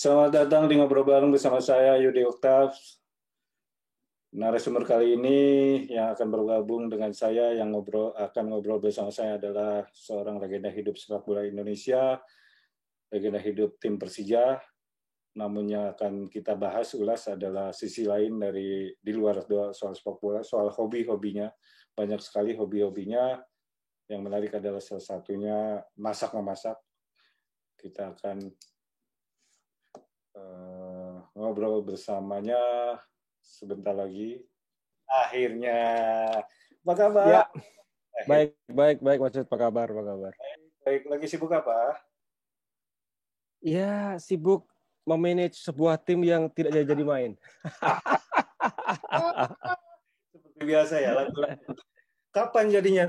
Selamat datang di Ngobrol Bareng bersama saya, Yudi Oktav. Narasumber kali ini yang akan bergabung dengan saya, yang akan ngobrol bersama saya adalah seorang legenda hidup sepak bola Indonesia, legenda hidup tim Persija. Namun yang akan kita bahas ulas adalah sisi lain dari di luar soal sepak bola, soal hobi-hobinya. Banyak sekali hobi-hobinya. Yang menarik adalah salah satunya masak-memasak. Kita akan ngobrol bersamanya sebentar lagi. Akhirnya, apa kabar? Ya, baik, Mas. Apa kabar? Baik, lagi sibuk apa? Ya, sibuk memanage sebuah tim yang tidak jadi main. Seperti biasa ya, lagu-lagu. Kapan jadinya?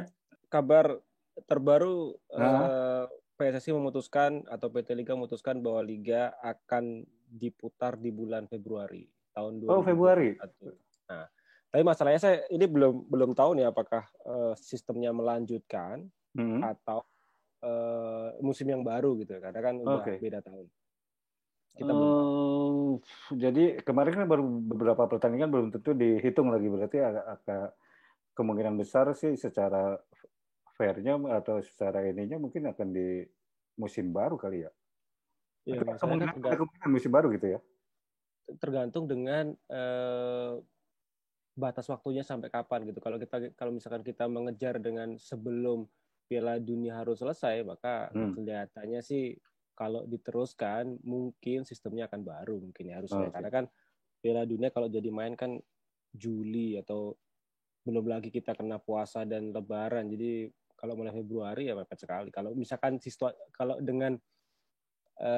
Kabar terbaru, PSSI memutuskan atau PT Liga memutuskan bahwa Liga akan diputar di bulan Februari tahun 2021. Oh, Februari. Nah, tapi masalahnya saya ini belum tahu nih apakah sistemnya melanjutkan atau musim yang baru gitu, karena kan udah beda tahun. Kita belum tahu. Jadi kemarin kan baru beberapa pertandingan belum tentu dihitung lagi, berarti agak kemungkinan besar sih secara fairnya atau secara ininya mungkin akan di musim baru kali ya. Ya, kemungkinan musim baru gitu ya. Tergantung dengan batas waktunya sampai kapan gitu. Kalau misalkan kita mengejar dengan sebelum Piala Dunia harus selesai, maka kelihatannya sih kalau diteruskan mungkin sistemnya akan baru mungkin ya harusnya. Karena kan Piala Dunia kalau jadi main kan Juli atau belum lagi kita kena puasa dan Lebaran. Jadi kalau mulai Februari ya mepet sekali. Kalau misalkan kalau dengan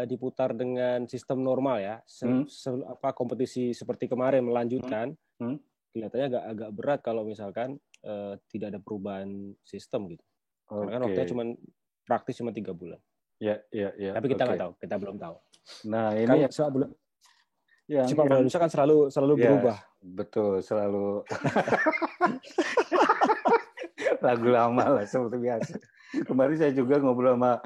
diputar dengan sistem normal ya, kompetisi seperti kemarin melanjutkan, kelihatannya agak berat kalau misalkan tidak ada perubahan sistem gitu. Karena kan waktunya praktis cuma 3 bulan. Ya. Tapi kita nggak tahu, kita belum tau. Nah ini kan sepak bola Indonesia kan selalu berubah. Betul, selalu lagu lama lah seperti biasa. Kemarin saya juga ngobrol sama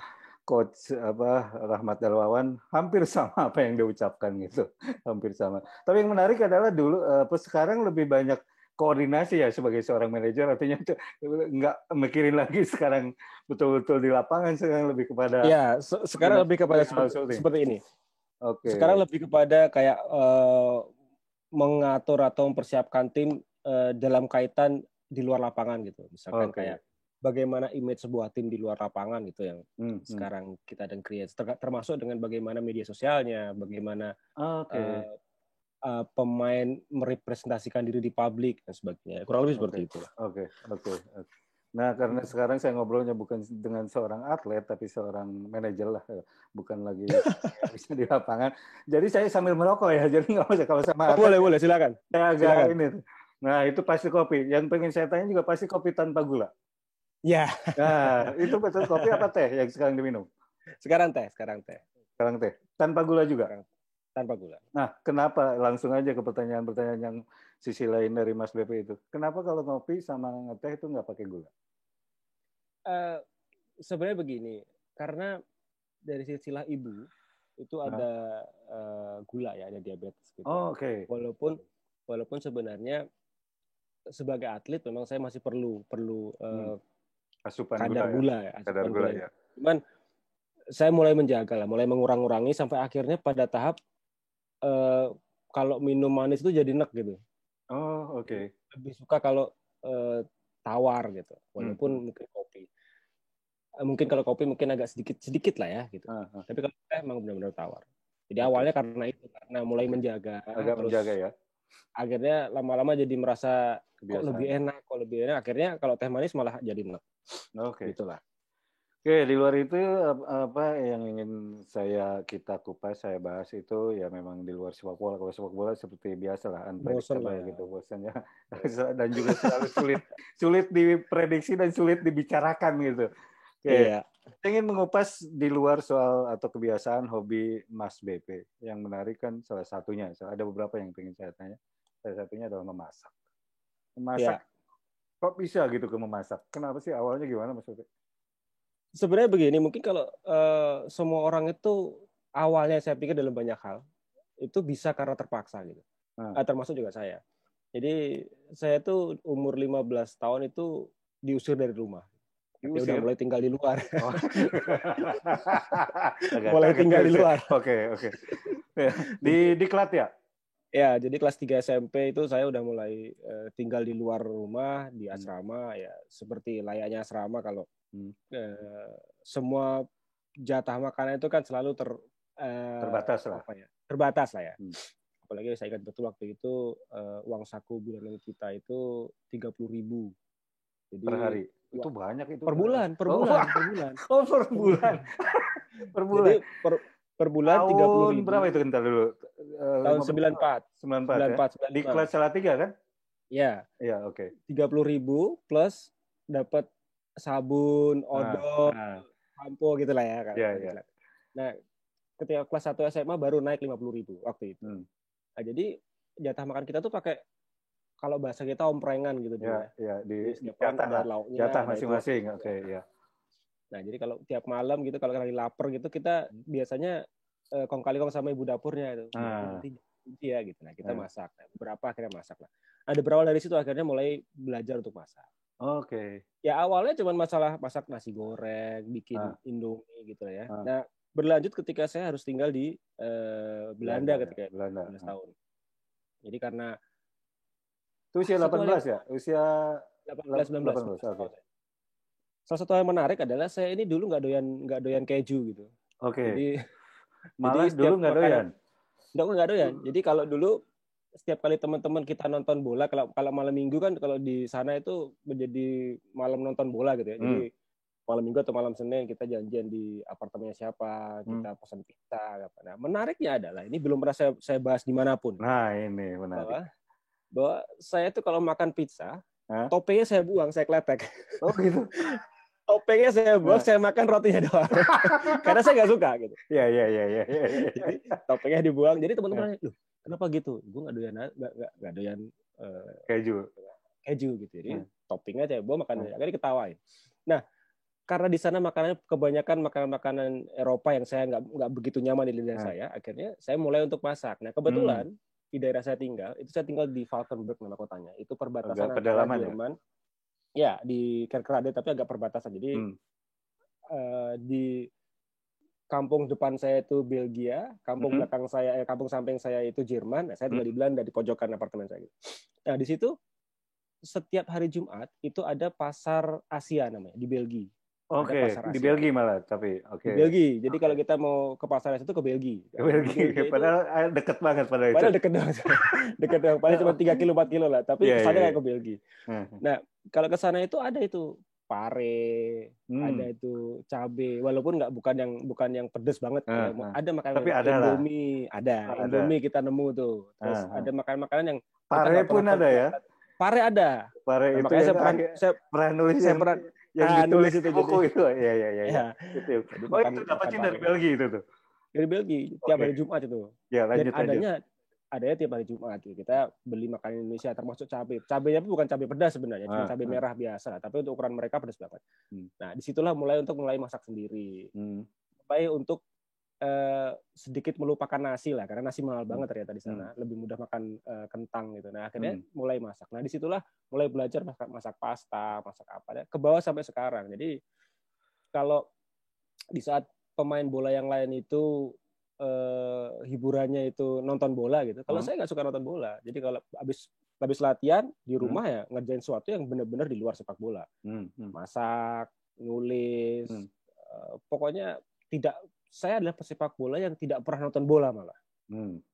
Coach Rahmat Darwawan, hampir sama apa yang dia ucapkan gitu, hampir sama. Tapi yang menarik adalah dulu sekarang lebih banyak koordinasi ya sebagai seorang manajer, artinya nggak mikirin lagi sekarang betul-betul di lapangan, sekarang lebih kepada sekarang lebih kepada seperti ini. Sekarang lebih kepada kayak mengatur atau mempersiapkan tim dalam kaitan di luar lapangan gitu. Misalkan kayak bagaimana image sebuah tim di luar lapangan gitu yang sekarang kita dan create, termasuk dengan bagaimana media sosialnya, bagaimana pemain merepresentasikan diri di publik dan sebagainya. Kurang lebih seperti itu. Oke. Nah, karena sekarang saya ngobrolnya bukan dengan seorang atlet, tapi seorang manajer lah, bukan lagi bisa di lapangan. Jadi saya sambil merokok ya, jadi nggak usah kalau sama atlet. Boleh, silakan. Saya agak ini. Nah, itu pasti kopi. Yang pengen saya tanya juga pasti kopi tanpa gula. Ya. Nah, itu betul kopi apa teh yang sekarang diminum? Sekarang teh. Tanpa gula juga? Tanpa gula. Nah, kenapa? Langsung aja ke pertanyaan-pertanyaan yang sisi lain dari Mas BP itu. Kenapa kalau ngopi sama ngeteh itu nggak pakai gula? Sebenarnya begini, karena dari silsilah ibu itu ada gula ya, ada diabetes gitu. Oke. Walaupun sebenarnya sebagai atlet memang saya masih perlu asupan kadar gula ya. Kadar gula ya. Cuman saya mulai menjaga lah, mulai mengurangi sampai akhirnya pada tahap kalau minum manis itu jadi enek gitu. Oh, oke. Lebih suka kalau tawar gitu, walaupun mungkin kopi. Mungkin kalau kopi mungkin agak sedikit lah ya gitu. Tapi kalau teh emang benar-benar tawar. Jadi awalnya karena mulai menjaga. Menjaga ya. Akhirnya lama-lama jadi merasa kok lebih enak. Akhirnya kalau teh manis malah jadi enak. Oke. Gitulah. Oke, di luar itu apa yang ingin kita kupas, saya bahas itu ya memang di luar sepak bola. Kalau sepak bola seperti biasa lah, unpredictable gitu bosannya. Dan juga selalu sulit diprediksi dan sulit dibicarakan gitu. Oke. Iya. Saya ingin mengupas di luar soal atau kebiasaan hobi Mas BP. Yang menarik kan salah satunya, ada beberapa yang ingin saya tanya. Salah satunya adalah memasak. Memasak, kok bisa gitu ke memasak? Kenapa sih awalnya gimana Mas BP? Sebenarnya begini, mungkin kalau semua orang itu awalnya saya pikir dalam banyak hal itu bisa karena terpaksa gitu. Termasuk juga saya. Jadi saya tuh umur 15 tahun itu diusir dari rumah. Dia udah mulai tinggal di luar. Oh. Mulai tinggal di luar. Oke. Di Klat ya? Ya, jadi kelas 3 SMP itu saya udah mulai tinggal di luar rumah, di asrama, ya seperti layaknya asrama kalau semua jatah makanan itu kan selalu terbatas lah. Terbatas lah ya. Apalagi saya ingat betul waktu itu uang saku bulanan kita itu 30.000. Jadi per hari. Itu banyak itu. Per bulan. Oh, per bulan. Per bulan. Jadi per bulan 30.000. Berapa itu kental dulu? Tahun 94. 94 ya? Di kelas Salatiga kan? Iya. Iya, oke. 30.000 plus dapat sabun, odol, sampo gitu lah ya. Iya. Nah, ketika kelas 1 SMA baru naik 50.000 waktu itu. Nah, jadi jatah makan kita tuh pakai, kalau bahasa kita omprengan gitu. Iya, di jatah ada lauknya. Jatah masing-masing, oke, ya. Nah, jadi kalau tiap malam gitu, kalau lagi lapar gitu, kita biasanya kong kali kong sama ibu dapurnya itu. Nanti ya gitu. Nah, kita masak. Nah, beberapa akhirnya masak lah. Ada berawal dari situ akhirnya mulai belajar untuk masak. Oke. Ya awalnya cuma masalah masak nasi goreng, bikin Indomie gitu ya. Nah, berlanjut ketika saya harus tinggal di Belanda ketika 15 tahun. Jadi karena itu usia 18 ya? Usia 18. Oke. Salah satu yang menarik adalah saya ini dulu nggak doyan keju gitu. Oke. Jadi malah dulu nggak doyan. Nggak doyan. Jadi kalau dulu setiap kali teman-teman kita nonton bola, kalau malam minggu kan kalau di sana itu menjadi malam nonton bola gitu ya. Jadi malam minggu atau malam Senin kita janjian di apartemennya siapa, kita pesan pizza. Nah, menariknya adalah ini belum pernah saya bahas dimanapun. Nah, ini menarik. Bahwa saya tuh kalau makan pizza, toppingnya saya buang, saya kletek. Oh gitu. Toppingnya saya buang, saya makan rotinya doang. Karena saya nggak suka gitu. Iya. Jadi toppingnya dibuang. Jadi teman-teman nanya, loh, kenapa gitu? Gue nggak doyan keju gitu. Jadi toppingnya saya buang, makan akhirnya ketawain. Nah, karena di sana makanannya kebanyakan makanan Eropa yang saya nggak begitu nyaman di lidah saya, akhirnya saya mulai untuk masak. Nah, kebetulan di daerah saya tinggal di Valkenburg nama kotanya. Itu perbatasan antara Jerman. Ya, di Kerkrade tapi agak perbatasan. Jadi di kampung depan saya itu Belgia, kampung belakang saya, kampung samping saya itu Jerman. Nah, saya tinggal di Belanda di pojokan apartemen saya. Nah, di situ setiap hari Jumat itu ada pasar Asia namanya di Belgia. Oke, di Belgia malah tapi Di Belgia. Jadi kalau kita mau ke pasar Asia itu ke Belgia. Padahal deket banget pada itu. Padahal deket banget. Deket banget. Paling cuma 3 kilo 4 kilo lah. Tapi kesannya kayak ke Belgia. Nah, kalau ke sana itu ada itu pare, ada itu cabe, walaupun bukan yang pedes banget. Ada makanan tapi ada Indomie, Indomie kita nemu tuh. Terus ada makanan-makanan yang pare pun ada ya. Pare ada. Pare itu saya pernah nulis yang ditulis itu buku itu. Iya. Itu. Oh, itu dapatnya dari Belgia itu tuh. Dari Belgia tiap hari Jumat itu. Ya, lanjut Dan adanya tiap hari Jumat. Kita beli makanan Indonesia termasuk cabai. Cabainya bukan cabai pedas sebenarnya, cuma cabai merah biasa. Tapi untuk ukuran mereka pedas banget. Nah, disitulah mulai masak sendiri. Supaya untuk sedikit melupakan nasi lah, karena nasi mahal banget ternyata di sana. Lebih mudah makan kentang gitu. Nah, akhirnya mulai masak. Nah, disitulah mulai belajar masak pasta, masak apa. Ke bawah sampai sekarang. Jadi kalau di saat pemain bola yang lain itu hiburannya itu nonton bola gitu. Kalau saya nggak suka nonton bola. Jadi kalau habis latihan di rumah ya ngerjain sesuatu yang benar-benar di luar sepak bola. Masak, nulis, pokoknya tidak. Saya adalah pesepak bola yang tidak pernah nonton bola malah.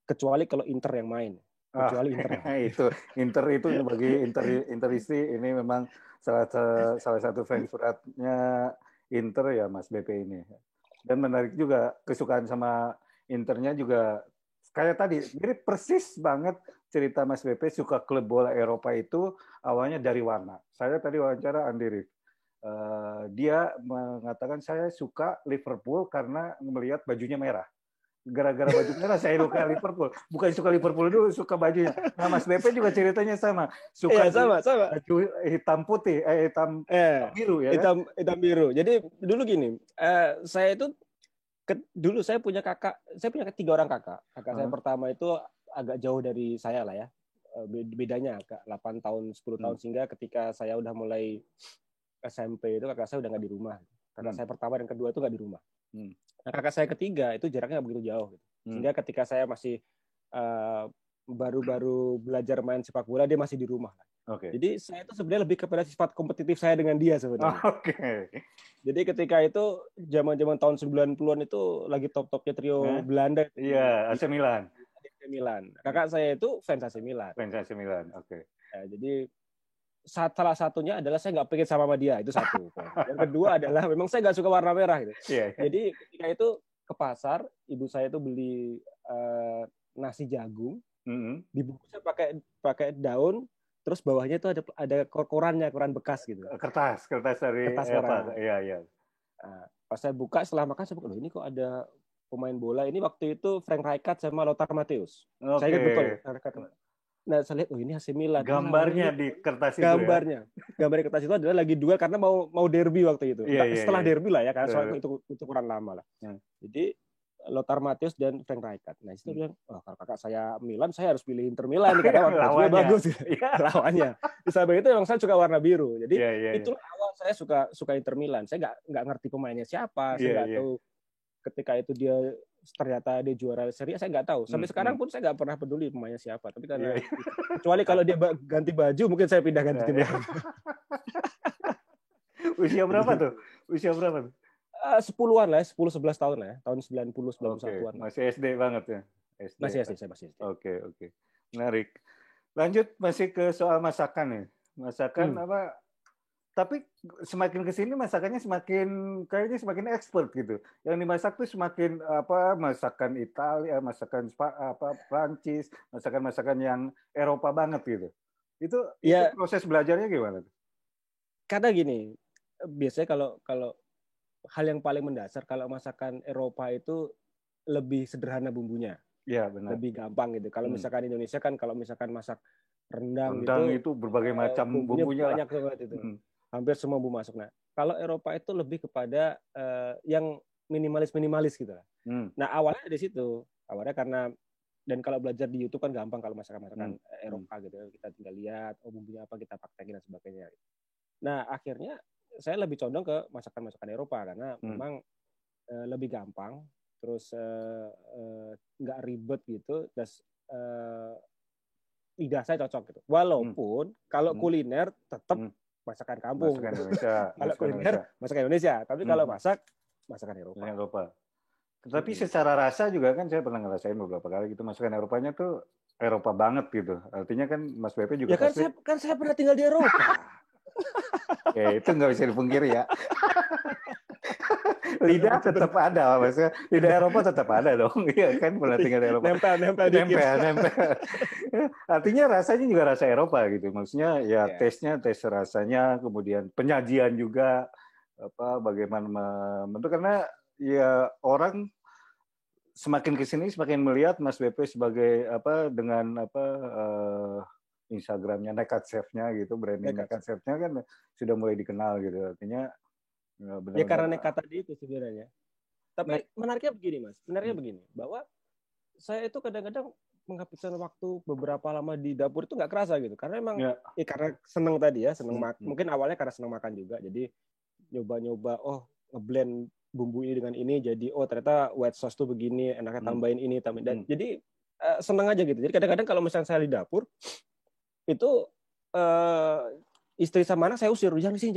Kecuali kalau Inter yang main. Kecuali Inter itu bagi Interisti ini memang salah satu fans beratnya Inter ya Mas BP ini. Dan menarik juga kesukaan sama Internya juga kayak tadi mirip persis banget cerita Mas BP suka klub bola Eropa itu awalnya dari warna. Saya tadi wawancara Andi Rif. Dia mengatakan saya suka Liverpool karena melihat bajunya merah. Gara-gara baju merah saya suka Liverpool. Bukan suka Liverpool dulu, suka bajunya. Nah, Mas BP juga ceritanya sama. Suka sama. Baju hitam putih, hitam biru ya. Hitam biru. Jadi dulu gini, saya itu Dulu saya punya 3 orang kakak. Kakak saya pertama itu agak jauh dari saya lah ya. Bedanya agak 8 tahun, 10 tahun, sehingga ketika saya udah mulai SMP itu kakak saya udah nggak di rumah. Kakak saya pertama dan kedua itu nggak di rumah. Nah, kakak saya ketiga itu jaraknya nggak begitu jauh. Sehingga ketika saya masih baru-baru belajar main sepak bola, dia masih di rumah. Jadi saya itu sebenarnya lebih kepada sifat kompetitif saya dengan dia sebenarnya. Jadi ketika itu zaman-zaman tahun 90-an itu lagi top-topnya trio Belanda. Iya, AC Milan. Kakak saya itu fans AC Milan. Ya, jadi salah satunya adalah saya nggak pengen sama dia, itu satu. Yang kedua adalah memang saya nggak suka warna merah gitu. Jadi ketika itu ke pasar, ibu saya itu beli nasi jagung, dibungkusnya pakai daun, terus bawahnya itu ada koran bekas gitu. Kertas dari koran. Iya. Nah, pas saya buka setelah makan, saya buka, loh ini kok ada pemain bola. Ini waktu itu Frank Rijkaard sama Lothar Matthäus. Saya ingat betul. Nah, saya lihat, ini AC Milan. Gambarnya di kertas itu. Gambar di kertas itu adalah lagi duel karena mau derby waktu itu. Setelah derby lah ya, karena soalnya itu kurang lama lah. Jadi Lothar Matthäus dan Frank Rijkaard. Nah, itu bilang, kalau kakak saya Milan, saya harus pilih Inter Milan nih, karena warnanya bagus. Lawannya. Di samping itu memang saya suka warna biru. Jadi itulah awal saya suka Inter Milan. Saya nggak ngerti pemainnya siapa, saya nggak tahu ketika itu ternyata dia juara Serie A, saya nggak tahu. Sampai sekarang pun saya nggak pernah peduli pemainnya siapa. Tapi karena kecuali kalau dia ganti baju, mungkin saya pindah ganti tim lain. Usia berapa tuh? 10-an lah, 10-11 tahun lah ya. Tahun 90-91-an. Masih SD banget ya? Masih SD. Oke. Menarik. Lanjut masih ke soal masakan ya. Masakan apa? Tapi semakin kesini masakannya kayaknya semakin expert gitu. Yang dimasak tuh semakin masakan Italia, masakan Prancis, masakan yang Eropa banget gitu. Itu proses belajarnya gimana? Karena gini, biasanya kalau hal yang paling mendasar, kalau masakan Eropa itu lebih sederhana bumbunya. Iya, benar. Lebih gampang gitu. Kalau misalkan Indonesia kan, kalau misalkan masak rendang itu berbagai macam bumbunya banyak banget itu. Hampir semua bumbu masuk. Nah, kalau Eropa itu lebih kepada yang minimalis gitu lah. Nah, awalnya dari situ. Awalnya karena, dan kalau belajar di YouTube kan gampang kalau masakan Eropa gitu. Kita tinggal lihat, bumbunya apa, kita praktekin dan sebagainya. Nah, akhirnya saya lebih condong ke masakan Eropa karena memang lebih gampang, terus nggak ribet gitu, terus lidah saya cocok gitu. Walaupun kalau kuliner tetap masakan kampung. Masakan Indonesia. Kalau kuliner masakan Indonesia, tapi kalau masakan Eropa. Tapi secara rasa juga kan saya pernah ngerasain beberapa kali gitu, masakan Eropanya tuh Eropa banget gitu. Artinya kan Mas Pepe juga pasti. Kan saya pernah tinggal di Eropa. Itu nggak bisa dipungkiri ya. Lidah tetap ada, maksudnya lidah Eropa tetap ada dong. Iya kan, pernah tinggal di Eropa. Nempel. Artinya rasanya juga rasa Eropa gitu. Maksudnya tes rasanya, kemudian penyajian juga bagaimana membentuk, karena ya orang semakin kesini semakin melihat Mas BP sebagai dengan Instagramnya Nekat Chef-nya gitu, branding Nekat Chef-nya kan sudah mulai dikenal gitu. Artinya benar-benar karena nekat tadi itu sebenarnya. Tapi menariknya begini, Mas. Begini, bahwa saya itu kadang-kadang menghabiskan waktu beberapa lama di dapur itu nggak kerasa gitu. Karena memang karena seneng tadi ya, mungkin awalnya karena seneng makan juga. Jadi nyoba-nyoba, ngeblend bumbu ini dengan ini, jadi ternyata white sauce tuh begini, enaknya tambahin ini, tambahin. Jadi seneng aja gitu. Jadi kadang-kadang kalau misalnya saya di dapur itu istri sama anak saya usir, jangan sih.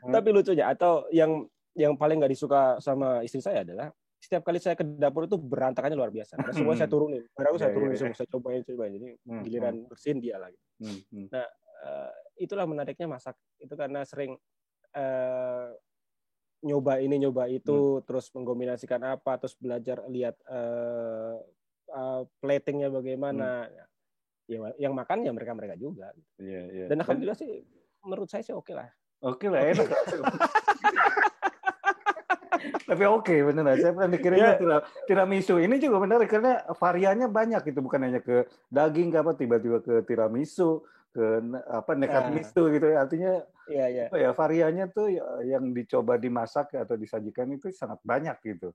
Tapi lucunya, atau yang paling nggak disuka sama istri saya adalah setiap kali saya ke dapur itu berantakannya luar biasa. Karena semua saya turunin, saya turunin semua, saya cobain. Jadi giliran bersihin dia lagi. Nah, itulah menariknya masak itu, karena sering nyoba ini nyoba itu, terus mengkombinasikan terus belajar lihat platingnya bagaimana. Yang makan ya mereka juga. Dan alhamdulillah sih, menurut saya sih oke lah. Enak. Tapi benar. Saya pernah mikirnya tiramisu ini juga menarik karena variannya banyak gitu, bukan hanya ke daging tiba-tiba ke tiramisu, nekat miso gitu. Artinya iya. apa ya, variannya tuh yang dicoba dimasak atau disajikan itu sangat banyak gitu.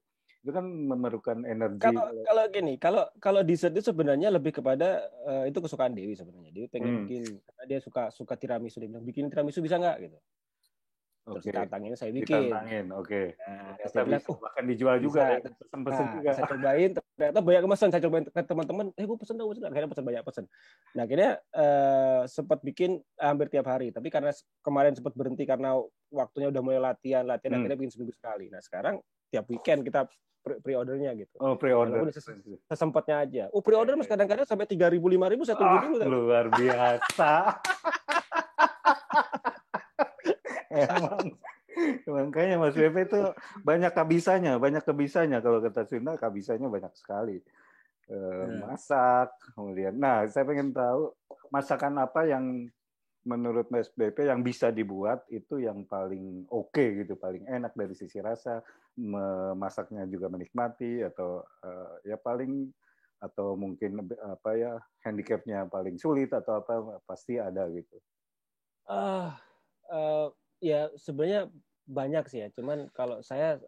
Itu kan memerlukan energi. Kalau gini, kalau dessert itu sebenarnya lebih kepada itu kesukaan Dewi sebenarnya. Dewi pengen bikin, karena dia suka tiramisu, dia bilang bikin tiramisu bisa nggak gitu. Terus ditantangin, saya bikin. Ditantangin, oke. Nah, terus Ternyata dia bilang, bisa, bahkan dijual juga bisa. ya, pesen-pesen juga. Saya cobain, ternyata banyak pesan. Saya cobain ke teman-teman, gue pesen dong, akhirnya banyak pesan. Nah, akhirnya sempat bikin hampir tiap hari. Tapi karena kemarin sempat berhenti karena waktunya udah mulai latihan, akhirnya bikin seminggu sekali. Nah, sekarang tiap weekend kita pre-ordernya gitu. Oh, pre-order. Sesempatnya aja. Pre-order mas kadang-kadang sampai 3.000, 5.000 saya tunggu dulu. Luar biasa. Emang kayaknya Mas Bebe itu banyak kebisanya. Kalau kata Sunda kebisanya banyak sekali. Masak, kemudian. Nah, saya pengen tahu masakan apa yang menurut Mas Bebe yang bisa dibuat itu yang paling oke gitu, paling enak dari sisi rasa, masaknya juga menikmati, atau ya paling, atau mungkin apa ya, handicapnya paling sulit atau apa, pasti ada gitu. Ya sebenarnya banyak sih ya. Cuman kalau saya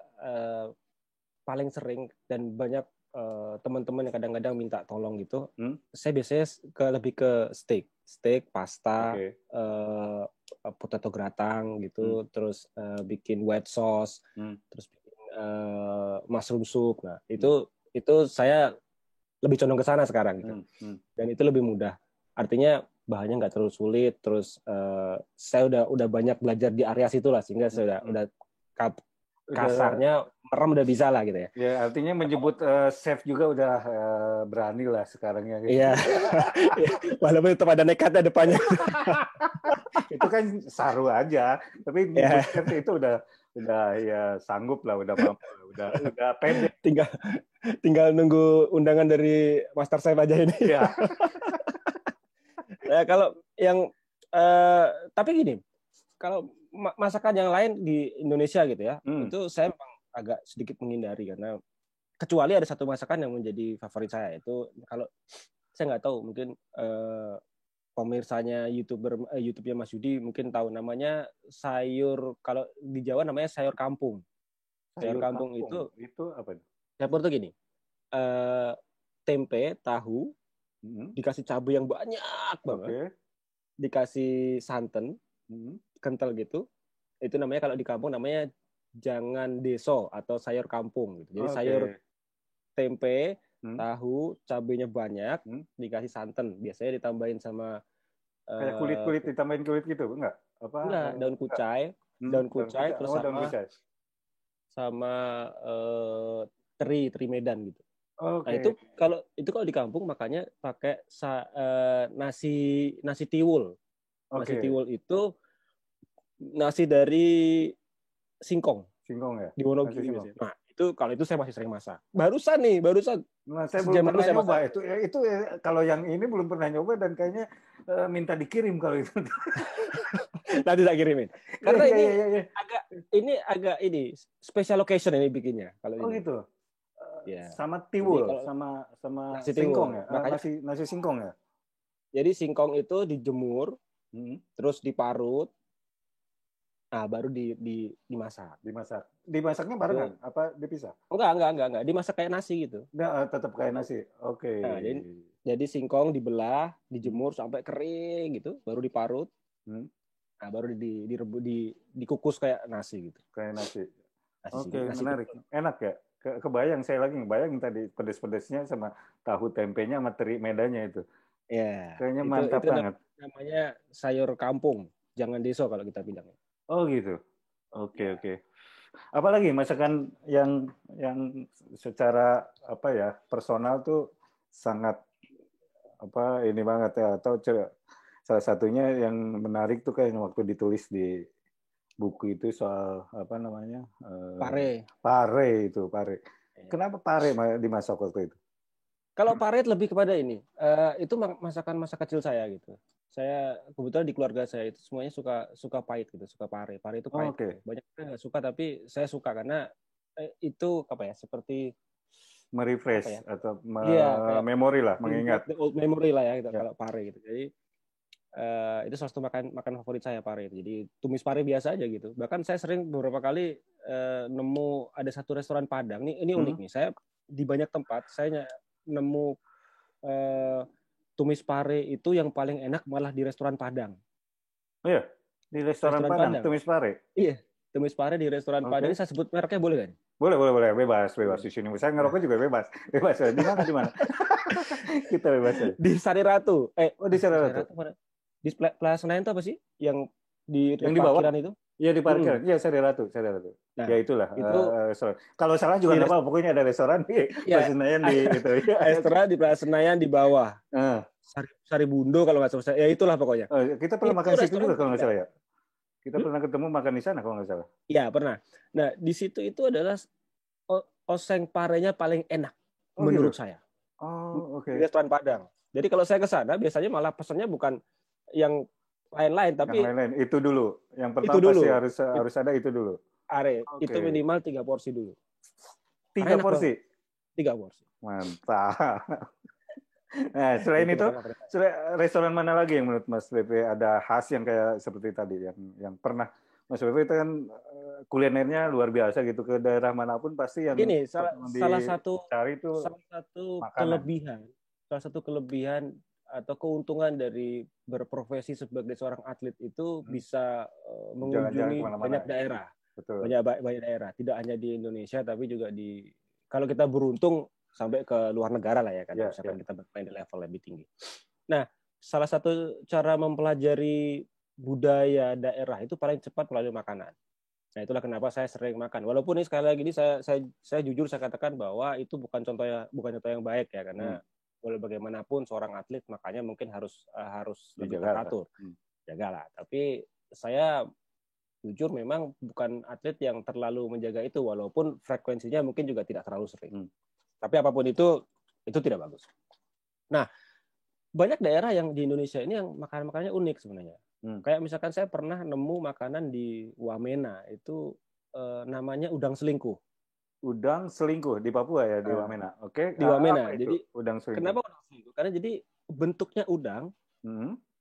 paling sering dan banyak teman-teman yang kadang-kadang minta tolong gitu, saya biasanya lebih ke steak, pasta, potato gratang gitu, terus bikin white sauce, terus bikin mushroom soup. Nah itu saya lebih condong ke sana sekarang gitu. Dan itu lebih mudah. Artinya bahannya nggak terlalu sulit. Terus saya udah banyak belajar di area situ lah, sehingga saya udah kasarnya merem udah bisa lah gitu ya. Ya artinya menyebut chef juga udah berani lah sekarang ya. Iya. Walaupun tetap ada nekatnya depannya. Itu kan saru aja, tapi chef itu udah ya sanggup lah, udah mampu, udah pede. Tinggal nunggu undangan dari Master Chef aja ini. Iya. Nah, kalau yang tapi gini, kalau masakan yang lain di Indonesia gitu ya, itu saya memang agak sedikit menghindari, karena kecuali ada satu masakan yang menjadi favorit saya, itu kalau saya nggak tahu, mungkin pemirsanya YouTube-nya Mas Yudi mungkin tahu, namanya sayur, kalau di Jawa namanya sayur kampung. Sayur kampung itu apa? Dapur tuh gini, tempe, tahu, dikasih cabai yang banyak banget, dikasih santan, kental gitu. Itu namanya, kalau di kampung namanya jangan deso atau sayur kampung gitu. Jadi sayur tempe, tahu, cabainya banyak, dikasih santan. Biasanya ditambahin sama kayak kulit ditambahin kulit gitu, enggak? Enggak, daun kucai, terus sama teri Medan gitu. Nah, itu kalau di kampung makanya pakai nasi tiwul. Nasi tiwul itu nasi dari singkong. Singkong ya? Di Wonogiri biasanya. Nah, kalau itu saya masih sering masak. Barusan. Nah, saya belum pernah nyoba. Itu kalau yang ini belum pernah nyoba, dan kayaknya minta dikirim kalau itu. Nanti tak kirimin. Karena ini agak special occasion ini bikinnya kalau ini. Gitu. Ya. Sama tiwul, sama nasi singkong ya. Makanya, nasi singkong ya. Jadi singkong itu dijemur, terus diparut, nah baru dimasak. Dimasaknya barengan apa dipisah? Enggak. Dimasak kayak nasi gitu. Enggak, tetap kayak nasi. Oke. Nah, jadi singkong dibelah, dijemur sampai kering gitu, baru diparut. Nah, baru dikukus kayak nasi gitu. Kayak nasi. Oke, menarik. Enak ya? Kebayang, saya lagi ngebayang tadi pedes-pedesnya sama tahu tempenya sama teri medanya itu. Ya. Kayaknya mantap banget. Namanya sayur kampung, jangan deso kalau kita bilang. Oh gitu. Oke. Apalagi masakan yang secara apa ya, personal tuh sangat ini banget ya, atau salah satunya yang menarik tuh kayak waktu ditulis di buku itu soal apa namanya? Pare. Kenapa pare dimasak waktu itu? Kalau pare lebih kepada ini. Itu masakan masa kecil saya gitu. Saya kebetulan di keluarga saya itu semuanya suka pahit gitu, suka pare. Pare itu pahit. Gitu. Banyak orang nggak suka, tapi saya suka karena itu apa ya, seperti merefresh atau memori lah, mengingat. Old memory lah ya gitu, kalau pare gitu. Jadi Itu salah satu makan favorit saya pare itu. Jadi tumis pare biasa aja gitu. Bahkan saya sering beberapa kali nemu ada satu restoran Padang. Ini unik nih. Saya di banyak tempat saya nemu tumis pare itu yang paling enak malah di restoran Padang. Oh iya, di restoran Padang tumis pare. Iya, tumis pare di restoran Padang. Ini saya sebut mereknya boleh kan? Boleh, bebas di sini. Saya ngerokok juga bebas. Di mana? Kita bebas. Di Sari Ratu. Di Sari Ratu. Di Plaza Senayan itu apa sih? Yang di parkiran itu? Iya, di parkiran. Iya, Sari Ratu. Nah, ya itulah. Kalau salah juga nggak apa-apa. Pokoknya ada restoran di Plaza Senayan di itu. Restoran di Plaza Senayan di bawah. Sari Bundo kalau nggak salah. Ya itulah pokoknya. Kita pernah makan di situ juga kalau nggak salah ya. Kita pernah ketemu makan di sana kalau nggak salah. Iya, pernah. Nah, di situ itu adalah oseng parenya paling enak menurut saya. Oh, oke. Di restoran Padang. Jadi kalau saya ke sana biasanya malah pesannya bukan yang lain-lain tapi yang lain-lain itu dulu. Yang pertama pasti harus ada itu dulu. Itu minimal 3 porsi dulu. 3 porsi. 3 porsi. Mantap. Nah, selain itu, restoran mana lagi yang menurut Mas Pepe ada khas yang kayak seperti tadi yang pernah Mas Pepe itu kan kulinernya luar biasa gitu, ke daerah manapun pasti yang ini salah satu kelebihan atau keuntungan dari berprofesi sebagai seorang atlet itu bisa mengunjungi banyak daerah. Betul. Banyak daerah, tidak hanya di Indonesia tapi juga kalau kita beruntung sampai ke luar negara lah ya kan, misalkan kita bermain di level lebih tinggi. Nah, salah satu cara mempelajari budaya daerah itu paling cepat melalui makanan. Nah, itulah kenapa saya sering makan. Walaupun ini sekali lagi ini saya jujur saya katakan bahwa itu bukan contoh yang baik ya, karena walau bagaimanapun seorang atlet makanya mungkin harus lebih teratur. Jagalah. Tapi saya jujur memang bukan atlet yang terlalu menjaga itu, walaupun frekuensinya mungkin juga tidak terlalu sering. Tapi apapun itu tidak bagus. Nah, banyak daerah yang di Indonesia ini yang makanan-makanannya unik sebenarnya. Kayak misalkan saya pernah nemu makanan di Wamena, itu namanya udang selingkuh. Udang selingkuh di Papua ya, di Wamena. Oke. Di Wamena. Jadi udang selingkuh. Kenapa udang selingkuh? Karena jadi bentuknya udang,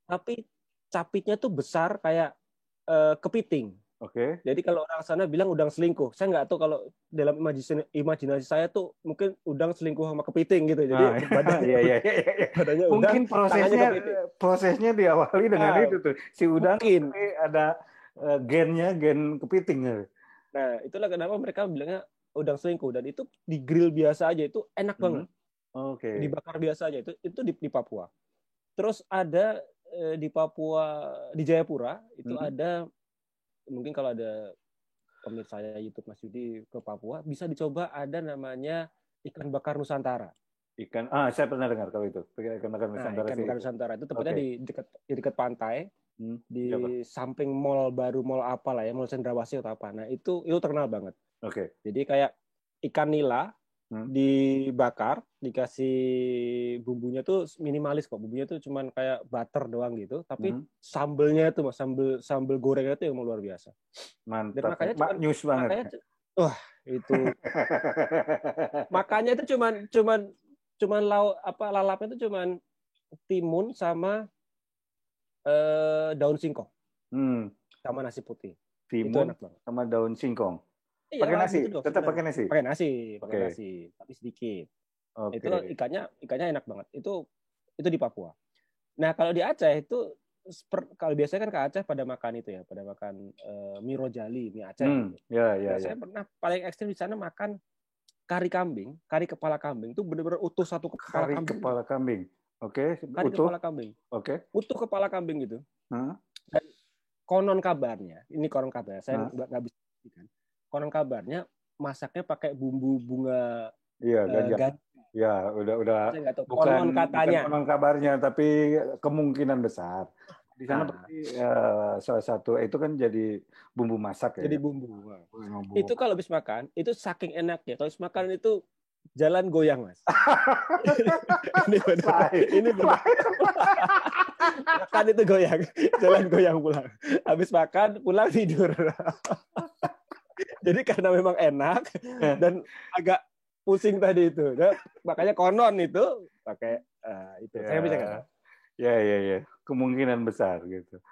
tapi capitnya tuh besar kayak kepiting. Oke. Jadi kalau orang sana bilang udang selingkuh, saya nggak tahu kalau dalam imajinasi saya tuh mungkin udang selingkuh sama kepiting gitu. Jadi badannya mungkin udang, prosesnya diawali dengan itu tuh. Si udang mungkin ada gen kepiting. Nah, itulah kenapa mereka bilangnya udang selingkuh, dan itu di grill biasa aja itu enak banget. Oke. Dibakar biasa aja itu di Papua. Terus ada di Papua, di Jayapura itu ada, mungkin kalau ada pemirsa YouTube Mas Yudi ke Papua bisa dicoba, ada namanya ikan bakar Nusantara. Saya pernah dengar kalau itu. Ikan bakar Nusantara. Ikan bakar Nusantara itu tempatnya di dekat pantai, di samping mall baru, mall apa lah ya, mall Cendrawasih atau apa. Nah, itu terkenal banget. Oke. Jadi kayak ikan nila dibakar, dikasih bumbunya tuh minimalis kok. Bumbunya tuh cuman kayak butter doang gitu, tapi sambelnya tuh sambel gorengnya tuh yang luar biasa. Mantap. Dan maknyus banget. Wah, itu. Makanya itu cuman lalapnya itu cuman timun sama daun singkong. Sama nasi putih. Timun sama daun singkong. Pakai nasi, tetap pakai nasi. Pakai nasi, tapi sedikit. Itu ikannya enak banget. Itu di Papua. Nah, kalau di Aceh itu kalau biasanya kan ke Aceh pada makan itu ya, pada makan mie rojali, mie Aceh. Saya pernah paling ekstrim di sana makan kari kepala kambing. Itu benar-benar utuh satu kepala kambing. Kepala kambing. Oke, kepala kambing. Utuh kepala kambing gitu. Dan konon kabarnya, saya nggak bisa pastikan. Konon kabarnya masaknya pakai bumbu bunga ganja. Ya, udah bukan konon kabarnya, tapi kemungkinan besar. Di sana pasti salah satu itu kan jadi bumbu masak ya. Jadi bumbu. Itu kalau habis makan, itu saking enaknya. Kalau habis makan itu jalan goyang, Mas. Ini benar. Makan itu goyang, jalan goyang pulang. Habis makan, pulang tidur. Jadi karena memang enak dan agak pusing tadi itu, makanya konon itu pakai itu. Saya bisa katakan. Ya. kemungkinan besar gitu.